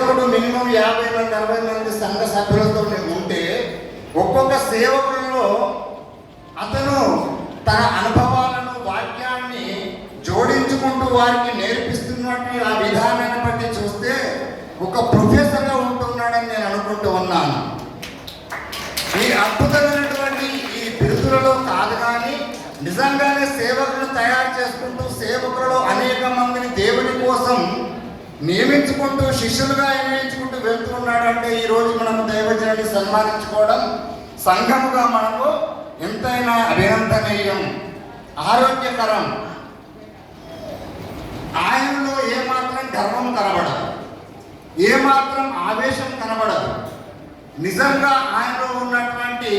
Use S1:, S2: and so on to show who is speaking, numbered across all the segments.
S1: సేవకుడు మినిమం 50 మంది 60 మంది సంఘ సభ్యులతో ఉంటే ఒక్కొక్క సేవకులలో అతను తన అనుభవాలను వాక్యాన్ని జోడించుకుంటూ వారికి నేర్పిస్తున్నట్టు ఆ విధానాన్ని బట్టి చూస్తే ఒక ప్రొఫెసర్గా ఉంటున్నాడని నేను అనుకుంటూ ఉన్నాను. ఈ అద్భుతమైనటువంటి ఈ బిరుదులలో కాదు, కానీ నిజంగానే సేవకులను తయారు చేసుకుంటూ సేవకులలో అనేక మందిని దేవుని కోసం నియమించుకుంటూ శిష్యులుగా నియమించుకుంటూ వెళ్తున్నాడంటే ఈరోజు మనం దైవజనాన్ని సన్మానించుకోవడం సంఘముగా మనకు ఎంతైనా అభినందనీయం, ఆరోగ్యకరం. ఆయనలో ఏమాత్రం గర్వం కనబడదు, ఏమాత్రం ఆవేశం కనబడదు. నిజంగా ఆయనలో ఉన్నటువంటి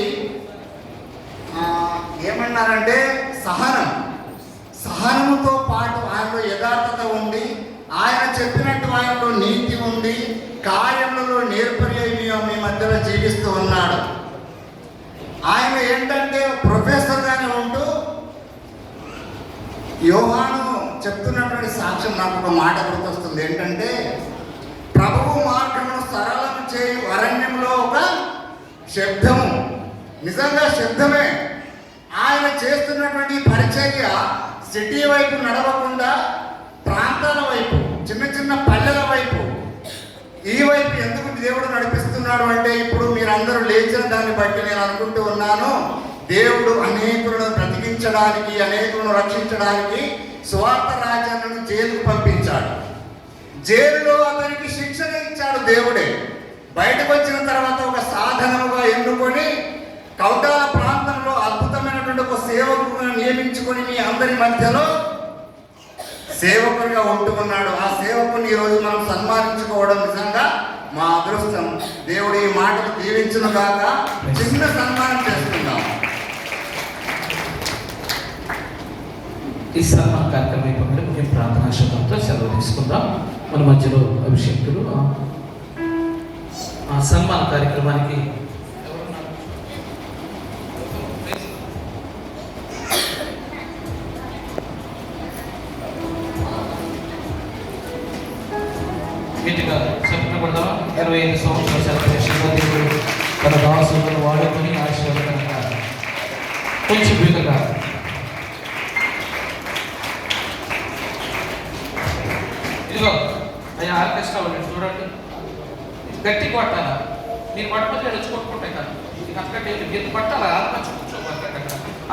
S1: ఏమన్నారంటే సహనముతో పాటు ఆయనలో యథార్థత ఉంది, ఆయన చెప్పినట్టు ఆయనలో నీతి ఉంది, కార్యములలో నేర్పర్యం మీ మధ్యలో జీవిస్తూ ఉన్నాడు. ఆయన ఏంటంటే ప్రొఫెసర్గానే ఉంటూ యోహాను చెప్తున్నటువంటి సాక్ష్యం నాకు ఒక మాట గుర్తొస్తుంది. ఏంటంటే ప్రభువు మార్గమును సరళం చేయు అరణ్యంలో ఒక శబ్దము. నిజంగా శబ్దమే. ఆయన చేస్తున్నటువంటి పరిచర్య సిటీ వైపు నడవకుండా ప్రాంతాల వైపు, చిన్న చిన్న పల్లెల వైపు, ఈ వైపు ఎందుకు దేవుడు నడిపిస్తున్నాడు అంటే ఇప్పుడు మీరందరూ లేచిన దాన్ని బట్టి నేను అనుకుంటూ ఉన్నాను, దేవుడు అనేకులను బ్రతికించడానికి, అనేకులను రక్షించడానికి సువార్త రాజ్యాలను జైలుకు పంపించాడు. జైలులో అతనికి శిక్షణ ఇచ్చాడు దేవుడే. బయటకు వచ్చిన తర్వాత ఒక సాధనముగా ఎన్నుకొని కౌటాల ప్రాంతంలో అద్భుతమైనటువంటి ఒక సేవకులను నియమించుకొని మీ అందరి మధ్యలో సేవకుడిగా ఉంటున్నాడు. ఆ సేవకుని ఈరోజు మనం సన్మానించుకోవడం నిజంగా మా అదృష్టం. దేవుడు ఈ మాటలు దీవించును గాక. చిన్న సన్మానం చేసుకుందాం.
S2: ఈ సన్మాన కార్యక్రమం అయిపోయింది. మేము ప్రార్థనా శబ్దంతో సెలవు తీసుకుందాం. మన మధ్యలో అభిషేకులు ఆ సన్మాన కార్యక్రమానికి గట్టిగా చెప్పబడదాం. 25 సంవత్సరాల సెలబ్రేషన్లో దేవుడు తన దాసులను వాడుకొని ఆశీర్వాదకరంగా కొంచెం బీదగా ఇదిగో అయ్యా ఆర్కెస్ట్రా వాళ్ళు చూడండి, గట్టి కొట్టాలా. మీరు పట్టుకుంటే రుచి కొట్టుకుంటాయి కదా, ఇది అక్కడే మీరు పట్టాలా, అంత కూర్చోబట్ట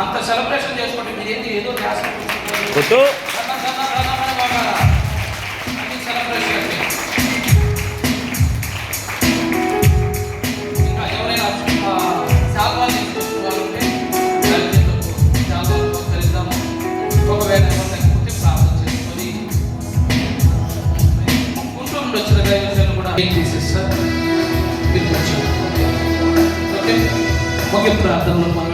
S2: అంత సెలబ్రేషన్ చేసుకోండి. మీరు ఏంటి ఏదో చేస్తారు అన్ని సెలబ్రేషన్. ఇంకా ఎవరైనా శాల్వాలు తీసుకొచ్చిన వాళ్ళు ఉంటే శాల్వాలతో కలిద్దాము. ఒకవేళ ఎవరిని ప్రార్థన చేసుకొని గుంటూరు వచ్చిన దైవజనులు కూడా తీసేస్తారు. ఓకే, ప్రార్థనలో